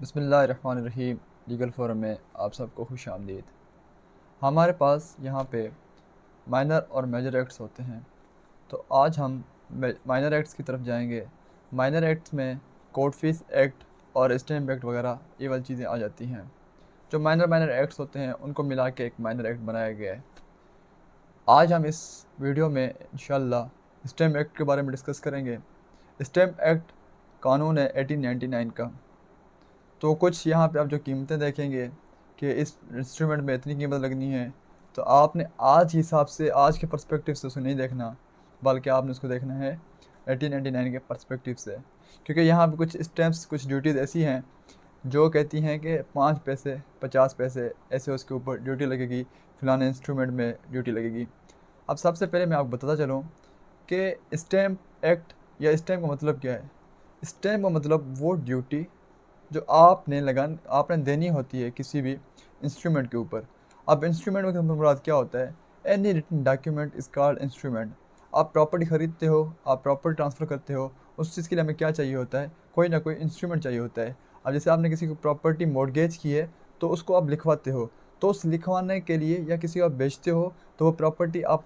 बिस्मिल्लाहिर्रहमानिर्रहीम। Legal forum में आप सबको खुश आमदीद। हमारे पास यहाँ पे माइनर और मेजर एक्ट्स होते हैं, तो आज हम माइनर एक्ट्स की तरफ जाएंगे। माइनर एक्ट्स में कोर्ट फीस एक्ट और स्टैम्प एक्ट वगैरह ये वाली चीज़ें आ जाती हैं। जो माइनर एक्ट्स होते हैं उनको मिला के एक माइनर एक्ट बनाया गया है। आज हम इस वीडियो में इंशाल्लाह स्टैम्प एक्ट के बारे में डिस्कस करेंगे। स्टैम्प एक्ट कानून है 1899 का। तो कुछ यहाँ पे आप जो कीमतें देखेंगे कि इस इंस्ट्रूमेंट में इतनी कीमत लगनी है, तो आपने आज हिसाब से, आज के पर्सपेक्टिव से उसे नहीं देखना, बल्कि आपने उसको देखना है 1899 के पर्सपेक्टिव से। क्योंकि यहाँ पे कुछ स्टैम्प्स, कुछ ड्यूटीज़ ऐसी हैं जो कहती हैं कि 5 पैसे 50 पैसे ऐसे उसके ऊपर ड्यूटी लगेगी, फ़लाने इंस्ट्रूमेंट में ड्यूटी लगेगी। अब सबसे पहले मैं आपको बताता चलूँ कि स्टैम्प एक्ट या स्टैम्प का मतलब क्या है। स्टैम्प का मतलब वो ड्यूटी जो आपने देनी होती है किसी भी इंस्ट्रूमेंट के ऊपर। अब इंस्ट्रूमेंट में मुराद क्या होता है? Any written document is called instrument. आप प्रॉपर्टी ख़रीदते हो, आप प्रॉपर्टी ट्रांसफ़र करते हो, उस चीज़ के लिए हमें क्या चाहिए होता है? कोई ना कोई इंस्ट्रूमेंट चाहिए होता है। अब जैसे आपने किसी को प्रॉपर्टी मॉर्गेज की है, तो उसको आप लिखवाते हो, तो उस लिखवाने के लिए या किसी को आप बेचते हो, तो वो प्रॉपर्टी आप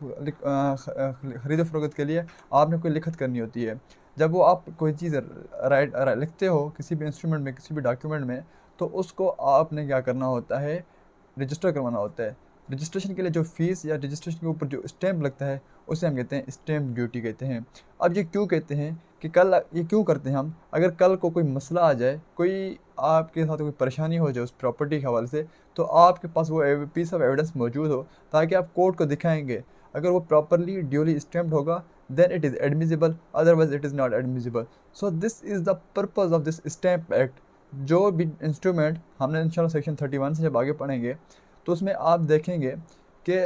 ख़रीद फ़रोख्त के लिए आपने कोई लिखत करनी होती है। जब वो आप कोई चीज़ लिखते हो किसी भी इंस्ट्रूमेंट में, किसी भी डॉक्यूमेंट में, तो उसको आपने क्या करना होता है? रजिस्टर करवाना होता है। रजिस्ट्रेशन के लिए जो फ़ीस या रजिस्ट्रेशन के ऊपर जो स्टैम्प लगता है, उसे हम कहते हैं स्टैम्प ड्यूटी कहते हैं। अब ये क्यों कहते हैं कि कल ये क्यों करते हैं हम? अगर कल को कोई मसला आ जाए, कोई आपके साथ कोई परेशानी हो जाए उस प्रॉपर्टी के हवाले से, तो आपके पास वो पीस ऑफ एविडेंस मौजूद हो, ताकि आप कोर्ट को दिखाएंगे। अगर वो प्रॉपरली ड्यूली स्टैम्प्ड होगा, then it is admissible, otherwise it is not admissible. So this is the purpose of this stamp act। जो भी इंस्ट्रूमेंट हमने इंशाल्लाह सेक्शन 31 से जब आगे पढ़ेंगे, तो उसमें आप देखेंगे कि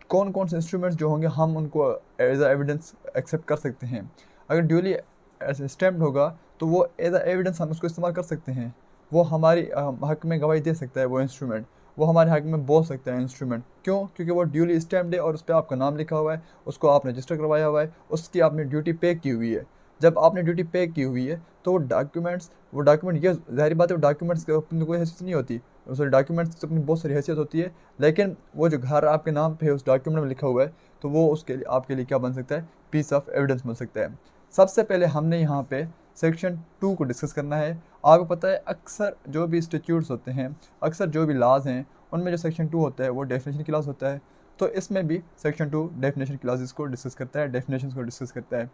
कौन कौन से इंस्ट्रूमेंट्स जो होंगे हम उनको एज अ एविडेंस एक्सेप्ट कर सकते हैं। अगर ड्यूली स्टैम्प्ड होगा, तो वो एज अ एविडेंस हम उसको इस्तेमाल कर सकते हैं। वो हमारी हक में गवाही दे सकता है वो इंस्ट्रूमेंट, वो हमारे हक में बोल सकता है इंस्ट्रूमेंट। क्यों? क्योंकि वो ड्यूली स्टैम्प्ड है और उस पर आपका नाम लिखा हुआ है, उसको आपने रजिस्टर करवाया हुआ है, उसकी आपने ड्यूटी पे की हुई है। जब आपने ड्यूटी पे की हुई है, तो वो डॉक्यूमेंट ये ज़ाहिर बात है, वो डॉक्यूमेंट्स की अपनी कोई हैसियत नहीं होती। उस डॉक्यूमेंट्स की अपनी बहुत सारी हैसियत होती है, लेकिन वो जो घर आपके नाम पे है उस डॉक्यूमेंट में लिखा हुआ है, तो वो उसके लिए आपके लिए क्या बन सकता है? पीस ऑफ एविडेंस बन सकता है। सबसे पहले हमने यहाँ पे सेक्शन 2 को डिस्कस करना है। आपको पता है अक्सर जो भी स्टेट्यूट्स होते हैं, अक्सर जो भी लॉज हैं, उनमें जो सेक्शन 2 होता है वो डेफिनेशन क्लास होता है। तो इसमें भी सेक्शन 2 डेफिनेशन क्लासेस को डिस्कस करता है, डेफिनेशन को डिस्कस करता है।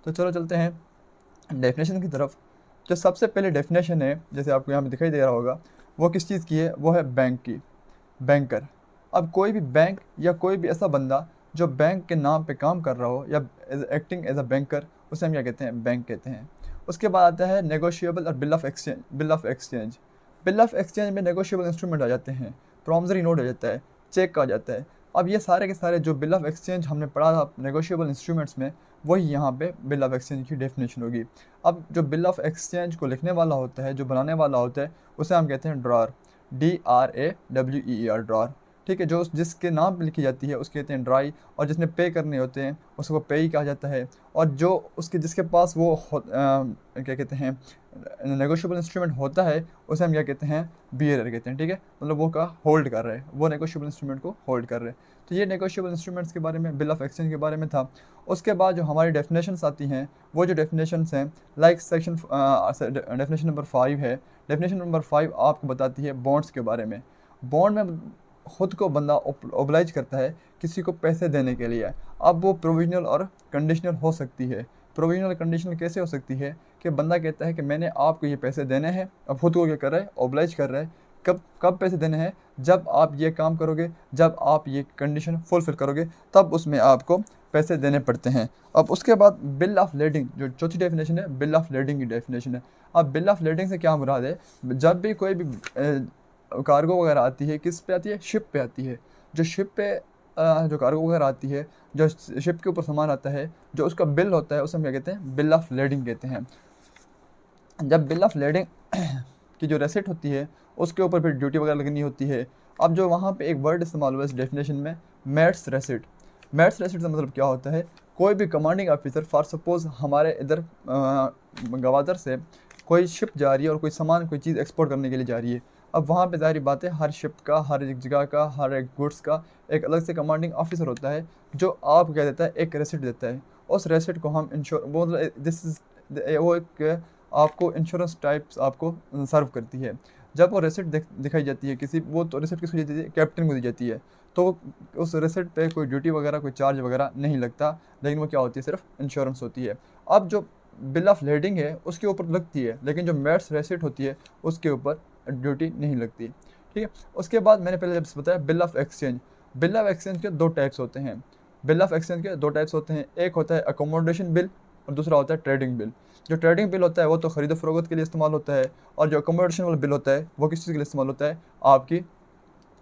तो चलो चलते हैं डेफिनेशन की तरफ। जो सबसे पहले डेफिनेशन है, जैसे आपको यहाँ पे दिखाई दे रहा होगा, वो किस चीज़ की है? वो है बैंक की, बैंकर। अब कोई भी बैंक या कोई भी ऐसा बंदा जो बैंक के नाम पे काम कर रहा हो या एक्टिंग एज अ बैंकर, उसे हम क्या कहते हैं? बैंक कहते हैं। उसके बाद आता है नेगोशिएबल और bill of exchange. Bill of exchange में नेगोशिएबल इंस्ट्रूमेंट आ जाते हैं, प्रॉमिसरी नोट आ जाता है, चेक आ जाता है। अब ये सारे के सारे जो बिल ऑफ एक्सचेंज हमने पढ़ा था नेगोशिएबल इंस्ट्रूमेंट्स में, वही यहाँ पे बिल ऑफ एक्सचेंज की डेफिनेशन होगी। अब जो बिल ऑफ एक्सचेंज को लिखने वाला होता है, जो बनाने वाला होता है, उसे हम कहते हैं ड्रॉर, DRAWER, ड्रॉर। ठीक है, जो जिसके नाम पे लिखी जाती है उसके कहते हैं ड्राई, और जिसने पे करने होते हैं उसको पे ही कहा जाता है। और जो उसके जिसके पास वो क्या कहते हैं, नेगोशिएबल इंस्ट्रूमेंट होता है, उसे हम क्या कहते हैं? बियरर कहते हैं। ठीक है, मतलब वो का होल्ड कर रहे हैं, वो नेगोशिएबल इंस्ट्रूमेंट को होल्ड कर रहे हैं। तो ये नेगोशिएबल इंस्ट्रूमेंट्स के बारे में, बिल ऑफ एक्सचेंज के बारे में था। उसके बाद जो हमारी डेफिनेशंस आती हैं, वो जो डेफिनेशंस हैं, लाइक सेक्शन डेफिनेशन नंबर 5 है। डेफिनेशन नंबर 5 आपको बताती है बॉन्ड्स के बारे में। बॉन्ड में खुद को बंदा ओबलाइज करता है किसी को पैसे देने के लिए। अब वो प्रोविजनल और कंडीशनल हो सकती है। प्रोविजनल कंडीशनल कैसे हो सकती है? कि बंदा कहता है कि मैंने आपको ये पैसे देने हैं, अब खुद को क्या कर रहा है? ओबलाइज कर रहा है। कब कब पैसे देने हैं? जब आप ये काम करोगे, जब आप ये कंडीशन फुलफिल करोगे, तब उसमें आपको पैसे देने पड़ते हैं। अब उसके बाद बिल ऑफ लेडिंग, जो चौथी डेफिनेशन है, बिल ऑफ लेडिंग की डेफिनेशन है। अब बिल ऑफ लेडिंग से क्या मुराद है? जब भी कोई भी कार्गो वगैरह आती है, किस पे आती है? शिप पे आती है। जो शिप पे जो कार्गो वगैरह आती है, जो शिप के ऊपर सामान आता है, जो उसका बिल होता है, उसे हम क्या कहते हैं? बिल ऑफ लेडिंग कहते हैं। जब बिल ऑफ लेडिंग की जो रेसिट होती है, उसके ऊपर फिर ड्यूटी वगैरह लगनी होती है। अब जो वहाँ पे एक वर्ड इस्तेमाल हुआ इस डेफिनेशन में, मैट्स रेसिट। मैट्स रेसिट का मतलब क्या होता है? कोई भी कमांडिंग ऑफिसर, फॉर सपोज हमारे इधर गवादर से कोई शिप जा रही है और कोई सामान कोई चीज़ एक्सपोर्ट करने के लिए जा रही है। अब वहाँ पे ज़ाहिर बात है हर शिप का, हर एक जगह का, हर एक गुड्स का एक अलग से कमांडिंग ऑफिसर होता है जो आपको क्या देता है, एक रेसिट देता है। उस रेसिट को हम वो दिस इज वो एक आपको इंश्योरेंस टाइप्स आपको सर्व करती है। जब वो रेसिट दिखाई जाती है किसी, वो तो रेसिट किसको दी जाती है, कैप्टन को दी जाती है। तो उस रेसिट पे कोई ड्यूटी वगैरह कोई चार्ज वगैरह नहीं लगता, लेकिन वो क्या होती है, सिर्फ इंश्योरेंस होती है। अब जो बिल ऑफ लेडिंग है उसके ऊपर लगती है, लेकिन जो मैट्स रेसिट होती है उसके ऊपर ड्यूटी नहीं लगती। ठीक है। उसके बाद मैंने पहले जब बताया bill of exchange. Bill of exchange के दो टाइप्स होते हैं। बिल ऑफ एक्सचेंज के दो टाइप्स होते हैं, एक होता है अकोमोडेशन बिल और दूसरा होता है ट्रेडिंग बिल। जो ट्रेडिंग बिल होता है वो तो खरीदो फरोख्त के लिए इस्तेमाल होता है, और जो अकोमोडेशन वाला बिल होता है वो किस चीज़ के लिए इस्तेमाल होता है, आपकी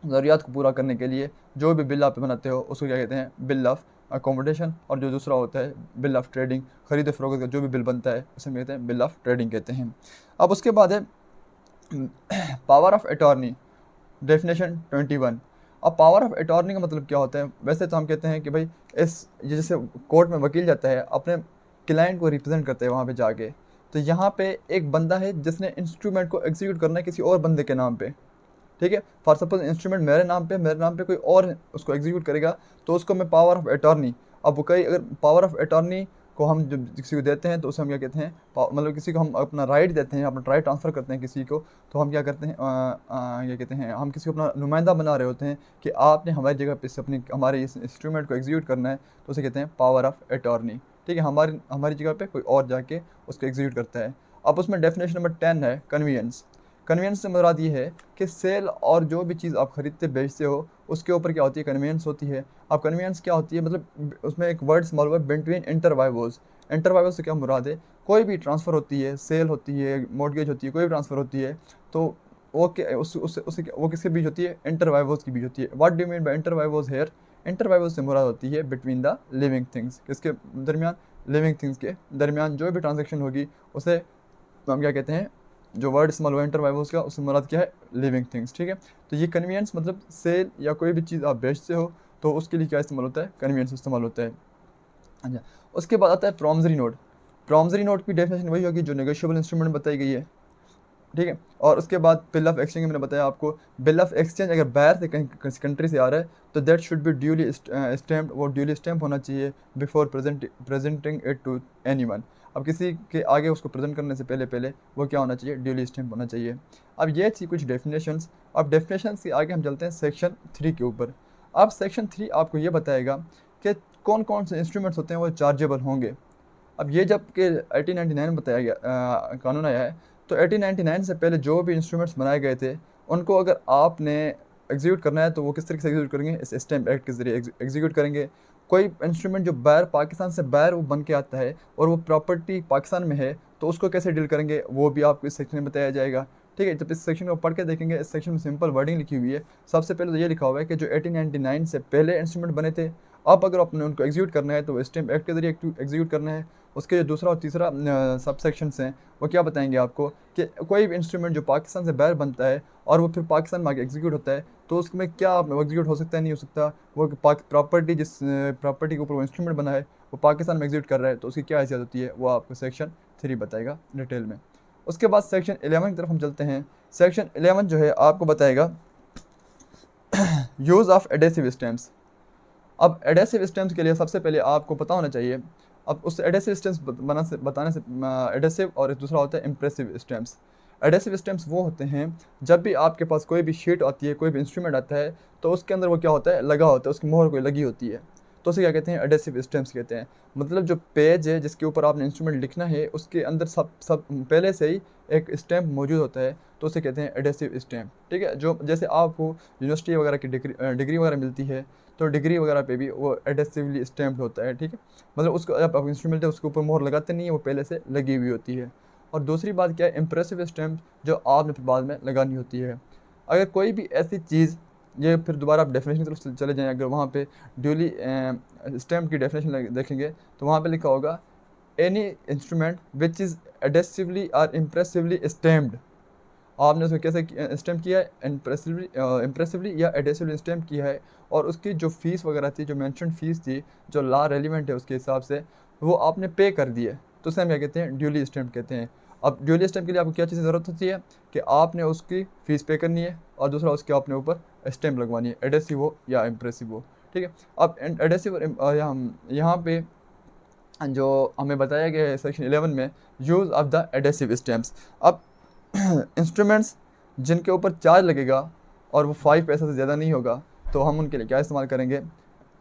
ज़रूरियात को पूरा करने के लिए। जो भी बिल आप बनाते हो उसको क्या कहते हैं, बिल ऑफ अकोमोडेशन। और जो दूसरा होता है बिल ऑफ ट्रेडिंग, खरीद फरोख्त का जो भी बिल बनता है उसे कहते हैं बिल ऑफ ट्रेडिंग कहते हैं। अब उसके बाद है पावर ऑफ अटॉर्नी, डेफिनेशन 21। अब पावर ऑफ अटॉर्नी का मतलब क्या होता है, वैसे तो हम कहते हैं कि भाई जैसे कोर्ट में वकील जाता है अपने क्लाइंट को रिप्रेजेंट करते हैं वहाँ पे जाके, तो यहाँ पे एक बंदा है जिसने इंस्ट्रूमेंट को एग्जीक्यूट करना है किसी और बंदे के नाम पे। ठीक है। फॉर सपोज इंस्ट्रूमेंट मेरे नाम पे कोई और उसको एग्जीक्यूट करेगा, तो उसको मैं पावर ऑफ अटॉर्नी, अब कोई अगर पावर ऑफ अटॉर्नी को हम जब किसी को देते हैं तो उसे हम क्या कहते हैं, मतलब किसी को हम अपना राइट देते हैं, अपना राइट ट्रांसफ़र करते हैं किसी को, तो हम क्या करते हैं, क्या कहते हैं, हम किसी को अपना नुमाइंदा बना रहे होते हैं कि आपने हमारी जगह पे से अपनी हमारे इस इंस्ट्रूमेंट को एग्जीक्यूट करना है, तो उसे कहते हैं पावर ऑफ अटॉर्नी। ठीक है। हमारी जगह पे कोई और जाके उसको एग्जीक्यूट करता है। अब उसमें डेफिनेशन नंबर 10 है कन्वीनियंस। कन्वीनियंस से मुराद ये है कि सेल और जो भी चीज़ आप खरीदते बेचते हो उसके ऊपर क्या होती है, कन्वीनियंस होती है। अब कन्वीनियंस क्या होती है, मतलब उसमें एक वर्ड इस्तेमाल हुआ है बिटवीन इंटरवाइवोज। इंटरवाइवोज से क्या मुराद है, कोई भी ट्रांसफ़र होती है, सेल होती है, मॉर्गेज होती है, कोई भी ट्रांसफ़र होती है, तो वो वो किसके बीच होती है, इंटरवाइवोज के बीच होती है। What do mean by inter vivos here, inter vivos से मुराद होती है बिटवीन द लिविंग थिंग्स, किसके दरमियान, लिविंग थिंग्स के दरमियान जो भी ट्रांजेक्शन होगी उसे हम क्या कहते हैं, जो वर्ड इस्तेमाल हुआ इंटरवाइवोज का, उससे मुराद क्या है, लिविंग थिंग्स। ठीक है। तो ये कन्वीनियंस मतलब सेल या कोई भी चीज़ आप बेचते हो तो उसके लिए क्या इस्तेमाल होता है, कन्वीनियंस इस्तेमाल होता है। अच्छा। उसके बाद आता है प्रॉमिसरी नोट। प्रॉमिसरी नोट की डेफिनेशन वही होगी जो नेगोशिएबल इंस्ट्रूमेंट बताई गई है। ठीक है। और उसके बाद बिल ऑफ एक्सचेंज मैंने बताया आपको, बिल ऑफ एक्सचेंज अगर बाहर से कहीं कंट्री से आ रहा है तो that should be duly stamped, वो ड्यूली स्टैम्प होना चाहिए before presenting it to anyone. अब किसी के आगे उसको प्रेजेंट करने से पहले वो क्या होना चाहिए, ड्यूली स्टैम्प होना चाहिए। अब ये थी कुछ डेफिनेशंस। अब डेफिनेशंस के आगे हम चलते हैं सेक्शन 3 के ऊपर। अब सेक्शन 3 आपको ये बताएगा कि कौन कौन से इंस्ट्रूमेंट्स होते हैं वो चार्जेबल होंगे। अब ये जब कि 1899 में बताया गया कानून आया है, तो 1899 से पहले जो भी इंस्ट्रूमेंट्स बनाए गए थे उनको अगर आपने एग्जीक्यूट करना है तो वो किस तरीके से एग्जीक्यूट करेंगे, इस स्टैम्प एक्ट के ज़रिए एग्जीक्यूट करेंगे। कोई इंस्ट्रूमेंट जो बाहर पाकिस्तान से बाहर वो बन के आता है और वो प्रॉपर्टी पाकिस्तान में है तो उसको कैसे डील करेंगे वो भी आपको इस सेक्शन में बताया जाएगा। ठीक है। जब इस सेक्शन को पढ़ के देखेंगे, इस सेक्शन में सिंपल वर्डिंग लिखी हुई है। सबसे पहले तो ये लिखा हुआ है कि जो 1899 से पहले इंस्ट्रूमेंट बने थे, अब अगर आपने उनको एग्जीक्यूट करना है तो स्टैम्प एक्ट के जरिए एग्जीक्यूट करना है। उसके जो दूसरा और तीसरा सब सेक्शंस हैं वो क्या बताएंगे आपको कि कोई भी इंस्ट्रूमेंट जो पाकिस्तान से बाहर बनता है और वो फिर पाकिस्तान में आगे एग्जीक्यूट होता है तो उसमें क्या एग्जीक्यूट हो सकता है, नहीं हो सकता। वो प्रॉपर्टी जिस प्रॉपर्टी के ऊपर वो इंस्ट्रूमेंट बना है वो पाकिस्तान में एग्जीक्यूट कर रहा है तो उसकी क्या हैसियत होती है, वो आपको सेक्शन 3 बताएगा डिटेल में। उसके बाद सेक्शन 11 की तरफ हम चलते हैं। सेक्शन 11 जो है आपको बताएगा यूज़ ऑफ एडेसिव स्टैम्प्स। अब एडेसिव स्टैम्प्स के लिए सबसे पहले आपको पता होना चाहिए, अब उस एडेसिव स्टैम्प्स बताने से एडेसिव और दूसरा होता है इम्प्रेसिव स्टैम्प्स। एडेसिव स्टैम्प्स वो होते हैं जब भी आपके पास कोई भी शीट आती है, कोई भी इंस्ट्रूमेंट आता है तो उसके अंदर वो क्या होता है, लगा होता है, उसकी मोहर कोई लगी होती है, तो उसे क्या कहते हैं, एडेसिव स्टैम्प्स कहते हैं। मतलब जो पेज है जिसके ऊपर आपने इंस्ट्रूमेंट लिखना है उसके अंदर सब पहले से ही एक स्टैम्प मौजूद होता है तो उसे कहते हैं एडेसिव स्टैम्प। ठीक है। जो जैसे आपको यूनिवर्सिटी वगैरह की डिग्री वगैरह मिलती है तो डिग्री वगैरह पे भी वो एडेसिवली स्टैम्प्ड होता है। ठीक है। मतलब उसको जब आप इंस्ट्रूमेंट है उसके ऊपर मोहर लगाते नहीं है, वो पहले से लगी हुई होती है। और दूसरी बात क्या है, इम्प्रेसिव स्टैम्प जो आपने फिर बाद में लगानी होती है। अगर कोई भी ऐसी चीज़, ये फिर दोबारा आप डेफिनेशन की तरफ चले जाएँ, अगर वहाँ पे ड्यूली स्टैम्प की डेफिनेशन देखेंगे तो वहाँ पे लिखा होगा एनी इंस्ट्रूमेंट विच इज़ एडेसिवली और इम्प्रेसिवली स्टैम्प्ड। आपने उसको कैसे स्टैम्प किया है, इम्प्रेसिवली या एडेसिवली स्टैम्प किया है, और उसकी जो फ़ीस वगैरह थी, जो मेंशन फ़ीस थी, जो लॉ रेलिवेंट है उसके हिसाब से, वो आपने पे कर दी है, तो उसे हम क्या कहते हैं, ड्यूली स्टैम्प कहते हैं। अब ड्यूअली स्टैम्प के लिए आपको क्या चीज़ की ज़रूरत होती है कि आपने उसकी फ़ीस पे करनी है और दूसरा उसके अपने ऊपर स्टैम्प लगवानी है, एडेसिव हो या इम्प्रेसिव हो, ठीक है। अब एडेसिव यहाँ पे जो हमें बताया गया है सेक्शन 11 में, use of the adhesive stamps. अब इंस्ट्रूमेंट्स जिनके ऊपर चार्ज लगेगा और वो 5 पैसा से ज़्यादा नहीं होगा, तो हम उनके लिए क्या इस्तेमाल करेंगे,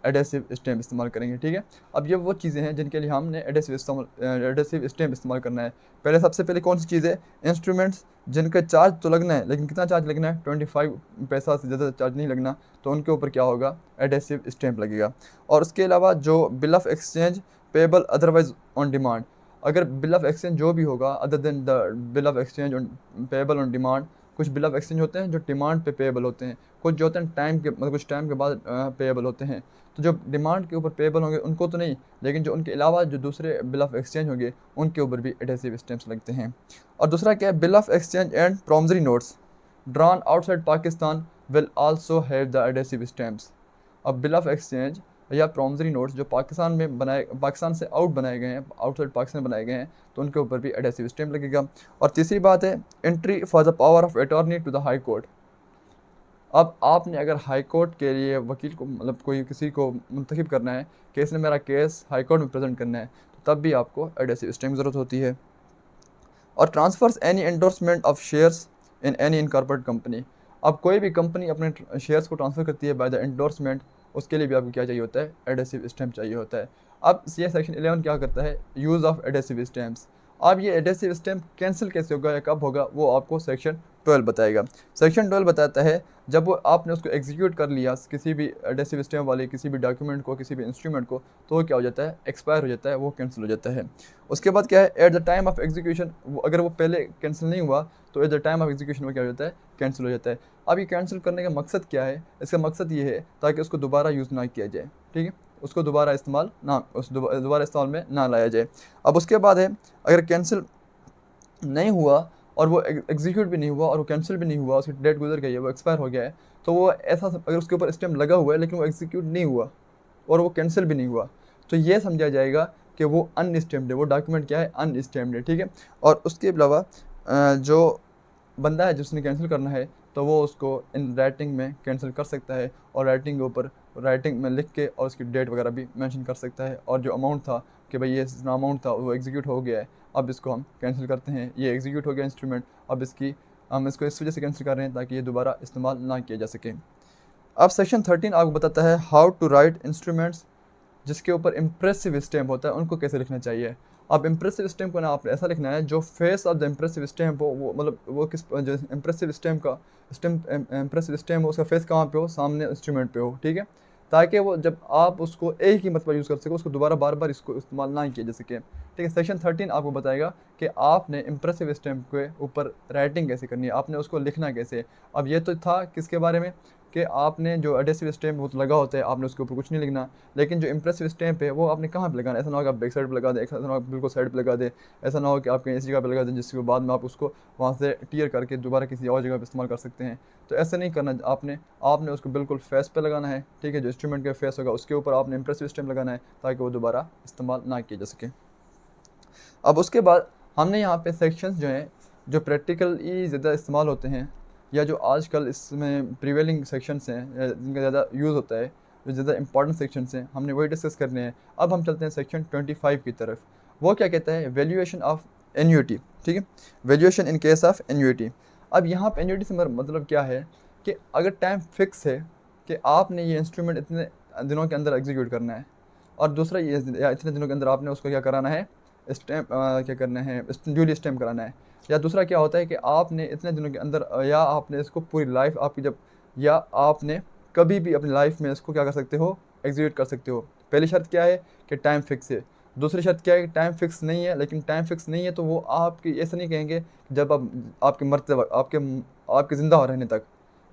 एडेसिव स्टैम्प इस्तेमाल करेंगे, ठीक है। अब ये वो चीज़ें हैं जिनके लिए हमने एडेसिव स्टैम्प इस्तेमाल करना है। पहले सबसे पहले कौन सी चीज़ है, इंस्ट्रूमेंट्स जिनका चार्ज तो लगना है, लेकिन कितना चार्ज लगना है, 25 पैसा से ज़्यादा चार्ज नहीं लगना, तो उनके ऊपर क्या होगा, एडेसिव स्टैम्प लगेगा। और उसके अलावा जो bill of exchange payable otherwise on demand, अगर बिल ऑफ एक्सचेंज जो भी होगा other than the bill of exchange on payable on demand, कुछ बिल ऑफ एक्सचेंज होते हैं जो डिमांड पे पेबल होते हैं, कुछ जो होते हैं टाइम के मतलब कुछ टाइम के बाद पेबल होते हैं। तो जो डिमांड के ऊपर पेबल होंगे उनको तो नहीं, लेकिन जो उनके अलावा जो दूसरे बिल ऑफ एक्सचेंज होंगे उनके ऊपर भी एडेसिव स्टैम्प्स लगते हैं। और दूसरा क्या है, bill of exchange and promissory notes drawn outside Pakistan will also have the adhesive stamps. अब बिल ऑफ एक्सचेंज या प्रॉमिसरी नोट्स जो पाकिस्तान से बनाए गए हैं, आउटसाइड पाकिस्तान बनाए गए हैं, तो उनके ऊपर भी एडेसिव स्टैम्प लगेगा। और तीसरी बात है, entry for the power of attorney to the high court. अब आपने अगर हाई कोर्ट के लिए वकील को मतलब कोई किसी को मुंतखब करना है कि इसने मेरा केस हाई कोर्ट में प्रेजेंट करना है, तो तब भी आपको एडेसिव स्टैम्प की ज़रूरत होती है। और transfers any endorsement of shares in any incorporate company. अब कोई भी कंपनी अपने शेयर्स को ट्रांसफ़र करती है बाय द एंडोर्समेंट, उसके लिए भी आपको क्या चाहिए होता है, एडेसिव स्टैम्प चाहिए होता है। अब ये सेक्शन 11 क्या करता है, यूज़ ऑफ एडेसिव स्टैम्प्स। अब ये एडेसिव स्टैम्प कैंसिल कैसे होगा या कब होगा, वो आपको सेक्शन 12 बताएगा। सेक्शन 12 बताता है जब वो आपने उसको एग्जीक्यूट कर लिया किसी भी एडेसिव स्टैम्प वाले किसी भी डॉक्यूमेंट को, किसी भी इंस्ट्रूमेंट को, तो वो क्या हो जाता है, एक्सपायर हो जाता है, वो कैंसिल हो जाता है। उसके बाद क्या है, at the time of execution, अगर वो पहले कैंसिल नहीं हुआ तो at the time of execution वो क्या हो जाता है, कैंसिल हो जाता है। अब ये कैंसिल करने का मकसद क्या है, इसका मकसद ये है ताकि उसको दोबारा यूज़ ना किया जाए, ठीक है, उसको दोबारा इस्तेमाल में ना लाया जाए। अब उसके बाद है, अगर कैंसिल नहीं हुआ और वो एग्जीक्यूट भी नहीं हुआ और वो कैंसिल भी नहीं हुआ, उसकी डेट गुजर गई है, वो एक्सपायर हो गया है, तो वो ऐसा अगर उसके ऊपर स्टैम्प लगा हुआ है लेकिन वो एग्जीक्यूट नहीं हुआ और वो कैंसिल भी नहीं हुआ, तो ये समझा जाएगा कि वो अनस्टैम्प्ड है, वो डॉक्यूमेंट क्या है, अनस्टैम्प्ड है, ठीक है। और उसके अलावा जो बंदा है जिसने कैंसिल करना है, तो वो उसको इन राइटिंग में कैंसिल कर सकता है और राइटिंग के ऊपर राइटिंग में लिख के और उसकी डेट वगैरह भी मेंशन कर सकता है। और जो अमाउंट था कि भाई ये इतना अमाउंट था वो एग्जीक्यूट हो गया है, अब इसको हम कैंसिल करते हैं, ये एग्जीक्यूट हो गया इंस्ट्रूमेंट, अब हम इसको इस वजह से कैंसिल कर रहे हैं ताकि ये दोबारा इस्तेमाल ना किया जा सके। अब सेक्शन 13 आपको बताता है हाउ टू राइट इंस्ट्रूमेंट्स जिसके ऊपर इम्प्रेसिव स्टैम्प होता है, उनको कैसे लिखना चाहिए। अब इम्प्रेसिव स्टैम्प को ना आपने ऐसा लिखना है, जो face of the impressive stamp हो, वो मतलब वो किस जो इम्प्रेसिव स्टैम्प हो उसका फेस कहाँ पे हो, सामने इंस्ट्रूमेंट पे हो, ठीक है, ताकि वो जब आप उसको एक ही मरतबा यूज़ कर सको, उसको दोबारा बार बार इसको इस्तेमाल ना किया जा सके, ठीक है। सेक्शन 13 आपको बताएगा कि आपने इम्प्रेसिव स्टैम्प के ऊपर राइटिंग कैसे करनी है, आपने उसको लिखना कैसे। अब ये तो था किसके बारे में कि आपने जो एडेसिव स्टैम्प वो तो लगा होता है, आपने उसके ऊपर कुछ नहीं लिखना, लेकिन जो इम्प्रेसिव स्टैम्प है वो आपने कहाँ पे लगाना है। ऐसा ना हो कि आप बैक साइड पे लगा दें, ऐसा ना हो कि बिल्कुल साइड पे लगा दें, ऐसा ना हो कि आप कहीं ऐसी जगह पे लगा दें जिसके बाद में आप उसको वहाँ से टियर करके दोबारा किसी और जगह पे इस्तेमाल कर सकते हैं। तो ऐसा नहीं करना, आपने उसको बिल्कुल फेस पे लगाना है, ठीक है, जो इंस्ट्रूमेंट का फेस होगा उसके ऊपर आपने इम्प्रेसिव स्टैम्प लगाना है ताकि वो दोबारा इस्तेमाल ना किया जा सके। अब उसके बाद हमने यहाँ पे सेक्शंस जो हैं जो प्रैक्टिकली ज़्यादा इस्तेमाल होते हैं या जो आजकल इसमें प्रिवेलिंग सेक्शंस हैं जिनका ज़्यादा यूज़ होता है, जो ज़्यादा इंपॉर्टेंट सेक्शंस हैं, हमने वही डिस्कस करने हैं। अब हम चलते हैं सेक्शन 25 की तरफ। वो क्या कहता है, वैल्यूएशन ऑफ एन्युटी, ठीक है, valuation in case of annuity. अब यहाँ पर एन्युटी से मतलब क्या है कि अगर टाइम फिक्स है कि आपने ये इंस्ट्रूमेंट इतने दिनों के अंदर एग्जीक्यूट करना है, और दूसरा ये या इतने दिनों के अंदर आपने उसको क्या कराना है, स्टैम्प क्या करना है, ड्यूली स्टैम्प कराना है। या दूसरा क्या होता है कि आपने इतने दिनों के अंदर या आपने इसको पूरी लाइफ आपकी जब या आपने कभी भी अपनी लाइफ में इसको क्या कर सकते हो, एग्जीक्यूट कर सकते हो। पहली शर्त क्या है कि टाइम फिक्स है, दूसरी शर्त क्या है कि टाइम फिक्स नहीं है, लेकिन टाइम फिक्स नहीं है तो वो आपकी ऐसा नहीं कहेंगे जब आप आपके मरते वक्त आपके ज़िंदा रहने तक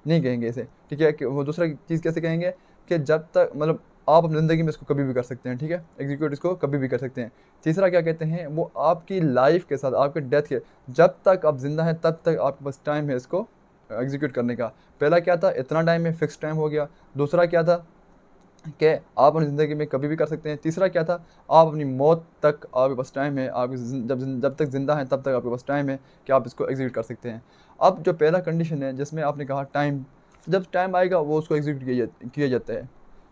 नहीं कहेंगे इसे, ठीक है। कि वो दूसरा चीज़ कैसे कहेंगे कि जब तक मतलब आप अपनी ज़िंदगी में इसको कभी भी कर सकते हैं, ठीक है, एग्जीक्यूट इसको कभी भी कर सकते हैं। तीसरा क्या कहते हैं, वो आपकी लाइफ के साथ आपके डेथ के जब तक आप जिंदा हैं तब तक आपके पास टाइम है इसको एग्जीक्यूट करने का। पहला क्या था, इतना टाइम है, फिक्स टाइम हो गया। दूसरा क्या था कि आप अपनी ज़िंदगी में कभी भी कर सकते हैं। तीसरा क्या था, आप अपनी मौत तक आपके पास टाइम है, आप जब तक ज़िंदा हैं तब तक आपके पास टाइम है कि आप इसको एग्ज़ीक्यूट कर सकते हैं। अब जो पहला कंडीशन है जिसमें आपने कहा टाइम, जब टाइम आएगा वो उसको एग्ज़ीक्यूट किया जाता है।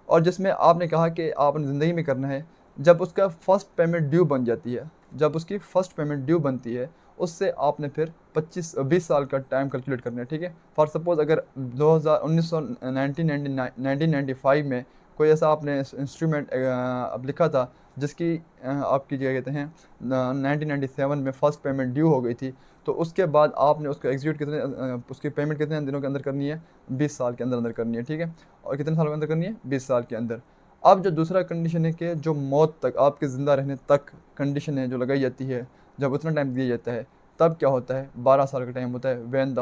और जिसमें आपने कहा कि आपने ज़िंदगी में करना है, जब उसका फ़र्स्ट पेमेंट ड्यू बन जाती है, जब उसकी फ़र्स्ट पेमेंट ड्यू बनती है, उससे आपने फिर 20 साल का टाइम कैलकुलेट करना है, ठीक है। फॉर सपोज़ अगर 1995 में कोई ऐसा आपने इंस्ट्रूमेंट अब लिखा था जिसकी आपकी क्या कहते हैं 1997 में फ़र्स्ट पेमेंट ड्यू हो गई थी, तो उसके बाद आपने उसको एग्जीक्यूट उसकी पेमेंट कितने दिनों के अंदर करनी है, 20 साल के अंदर अंदर करनी है, ठीक है। और कितने साल के अंदर करनी है, 20 साल के अंदर। अब जो दूसरा कंडीशन है कि जो मौत तक, आपके ज़िंदा रहने तक कंडीशन है जो लगाई जाती है, जब उतना टाइम दिया जाता है, तब क्या होता है, 12 साल का टाइम होता है when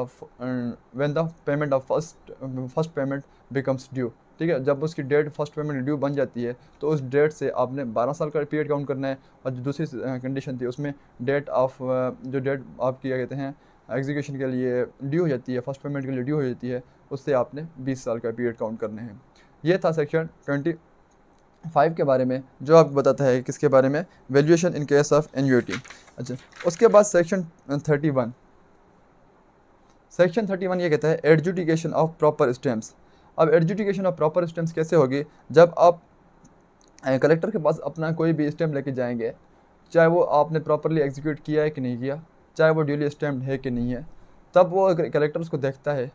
the payment of first payment becomes due, ठीक है। जब उसकी डेट फर्स्ट पेमेंट ड्यू बन जाती है तो उस डेट से आपने 12 साल का पीरियड काउंट करना है। और जो दूसरी कंडीशन थी उसमें डेट ऑफ जो डेट आपकी क्या कहते हैं एग्जीक्यूशन के लिए ड्यू हो जाती है, फर्स्ट पेमेंट के लिए ड्यू हो जाती है, उससे आपने 20 साल का पीरियड काउंट करने हैं। ये था सेक्शन 25 के बारे में, जो आपको बताता है किसके बारे में, valuation in case of annuity. अच्छा, उसके बाद सेक्शन 31, सेक्शन 31 ये कहता है एडजुडिकेशन ऑफ प्रॉपर स्टैम्प्स। अब एडजुडिकेशन ऑफ प्रॉपर स्टैम्प्स कैसे होगी, जब आप कलेक्टर के पास अपना कोई भी स्टैम्प लेके जाएंगे, चाहे वो आपने प्रॉपरली एग्जीक्यूट किया है कि नहीं किया, चाहे वो ड्यूली स्टैम्प्ड है कि नहीं है, तब वो अगर कलेक्टर उसको देखता है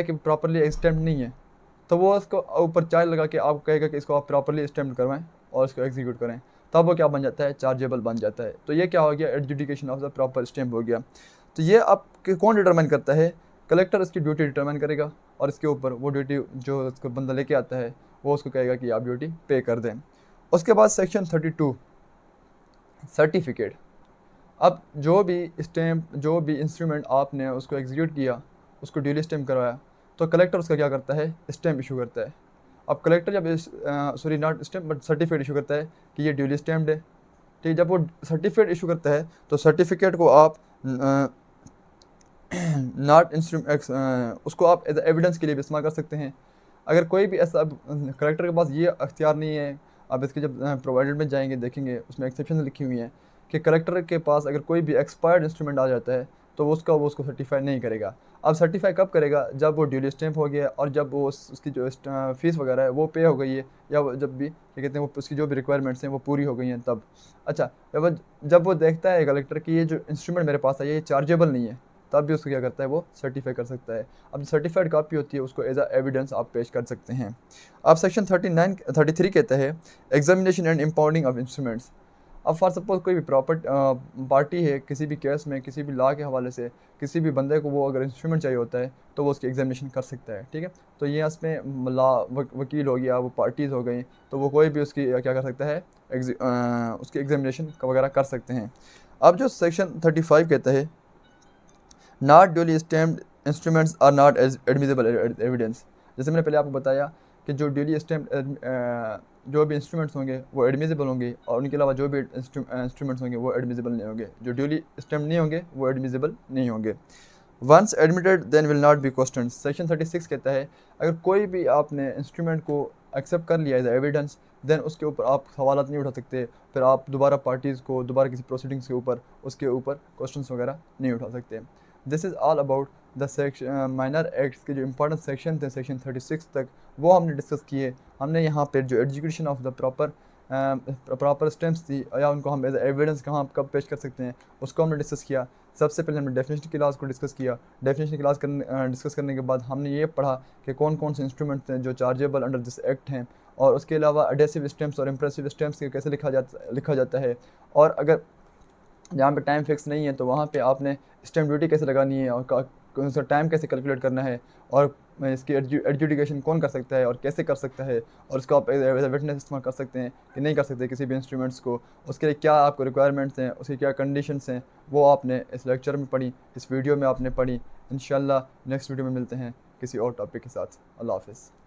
कि प्रॉपरली स्टैम्प नहीं है, तो वो उसको ऊपर चार्ज लगा के आपको कहेगा कि इसको आप प्रॉपरली स्टैम्प करवाएं और इसको एग्जीक्यूट करें, तब वो क्या बन जाता है, चार्जेबल बन जाता है। तो ये क्या हो गया, adjudication of the proper stamp हो गया। तो ये आप कौन डिटरमाइन करता है, कलेक्टर इसकी ड्यूटी डिटरमाइन करेगा, और इसके ऊपर वो ड्यूटी जो उसको बंदा लेके आता है वो उसको कहेगा कि आप ड्यूटी पे कर दें। उसके बाद सेक्शन 32 सर्टिफिकेट। अब जो भी स्टैम्प, जो भी इंस्ट्रूमेंट आपने उसको एग्जीक्यूट किया, उसको ड्यूली स्टैम्प करवाया, तो कलेक्टर उसका क्या करता है, स्टैम्प इशू करता है। अब कलेक्टर जब sorry not stamp but certificate issue करता है कि ये ड्यूली स्टैम्प्ड है, ठीक। जब वो सर्टिफिकेट इशू करता है तो सर्टिफिकेट को आप नॉट इंस्ट्रूमेंट उसको आप एज एविडेंस के लिए भी इस्तेमाल कर सकते हैं। अगर कोई भी ऐसा कलेक्टर के पास ये अख्तियार नहीं है, आप इसके जब प्रोवाइडेड में जाएंगे देखेंगे उसमें एक्सेप्शन लिखी हुई हैं कि कलेक्टर के पास अगर कोई भी एक्सपायर्ड इंस्ट्रूमेंट आ जाता है तो वो उसको सर्टिफाई नहीं करेगा। अब सर्टिफाई कब करेगा, जब वो ड्यूली स्टैम्प हो गया और जब वो उसकी जो फीस वगैरह है वो पे हो गई है, या जब भी क्या कहते हैं वो उसकी जो भी रिक्वायरमेंट्स हैं वो पूरी हो गई हैं तब। अच्छा, जब वो देखता है कलेक्टर कि ये जो इंस्ट्रूमेंट मेरे पास है ये चार्जेबल नहीं है, तब भी उसको क्या करता है, वो सर्टिफाई कर सकता है। अब सर्टिफाइड कॉपी होती है उसको एज अ एविडेंस आप पेश कर सकते हैं। अब सेक्शन 33 कहता है examination and impounding of instruments. अब फॉर सपोज कोई भी पार्टी है किसी भी केस में, किसी भी लॉ के हवाले से किसी भी बंदे को वो अगर इंस्ट्रूमेंट चाहिए होता है तो वो उसकी एग्जामिनेशन कर सकता है, ठीक है। तो ये इसमें लॉ वकील हो गया, वो पार्टीज़ हो गई, तो वो कोई भी उसकी क्या कर सकता है, उसकी एग्जामिनेशन वगैरह कर सकते हैं। अब जो सेक्शन 35 कहता है not duly stamped instruments are not admissible evidence. जैसे मैंने पहले आपको बताया कि जो ड्यूली स्टैम्प्ड जो भी इंस्ट्रूमेंट्स होंगे वो एडमिसिबल होंगे, और उनके अलावा जो भी इंस्ट्रूमेंट्स होंगे वो एडमिसिबल नहीं होंगे, जो ड्यूली स्टैम्प्ड नहीं होंगे वो एडमिसिबल नहीं होंगे। Once admitted then will not be question. Section 36 कहता है अगर कोई भी आपने इंस्ट्रूमेंट को एक्सेप्ट कर लिया एज एविडेंस, देन उसके ऊपर आप सवालात नहीं उठा सकते, फिर आप दोबारा पार्टीज़ को दोबारा किसी प्रोसीडिंग्स के ऊपर उसके ऊपर क्वेश्चंस वगैरह नहीं उठा सकते। This is all about the section minor acts के जो इंपॉर्टेंट सेक्शन थे सेक्शन 36 तक, वो हमने डिस्कस किए। हमने यहाँ पर जो execution of the proper stamps थी या उनको हम एज एविडेंस कहाँ कब पेश कर सकते हैं उसको हमने डिस्कस किया। सबसे पहले हमने डेफिनेशन क्लास को डिस्कस किया। डेफिनेशन क्लास डिस्कस करने के बाद हमने ये पढ़ा कि कौन कौन से इंस्ट्रूमेंट्स हैं जो चार्जेबल अंडर दिस एक्ट हैं, और उसके अलावा एडेसिव स्टैम्प्स और इम्प्रेसिव स्टैम्प्स के कैसे लिखा जाता है, और अगर जहाँ पे टाइम फिक्स नहीं है तो वहाँ पे आपने स्टैम्प ड्यूटी कैसे लगानी है और उसका टाइम कैसे कैलकुलेट करना है, और इसकी एडजुडिकेशन कौन कर सकता है और कैसे कर सकता है, और उसको आप एज ए विटनेस इस्तेमाल कर सकते हैं कि नहीं कर सकते किसी भी इंस्ट्रूमेंट्स को, उसके लिए क्या आपको रिक्वायरमेंट्स हैं, उसकी क्या कंडीशंस हैं, वो आपने इस लेक्चर में पढ़ी, इस वीडियो में आपने पढ़ी। इंशाल्लाह नेक्स्ट वीडियो में मिलते हैं किसी और टॉपिक के साथ। अल्लाह हाफ़िज़।